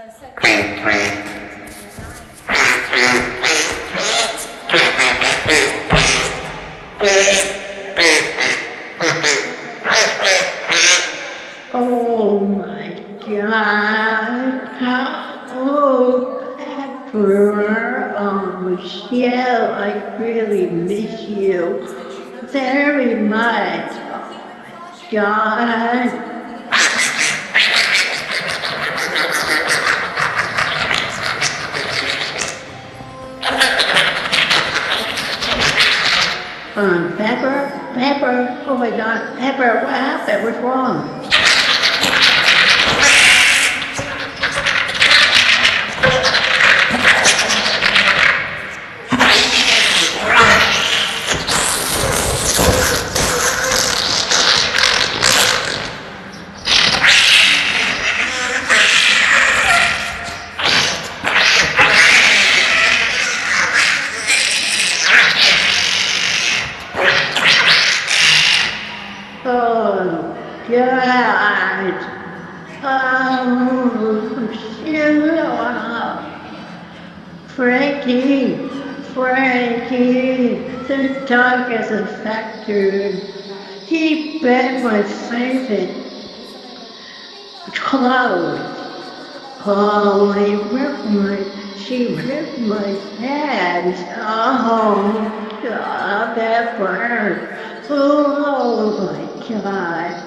Oh my God. Oh, Pepper. Oh, Michelle, I really miss you very much. God. Pepper. Oh my God. Pepper, what happened? What's wrong? Oh, God. Oh, Frankie, the dog is a factor. He bit my favorite clothes. Oh, she ripped my pants. Oh, God, that hurt. Oh, my God.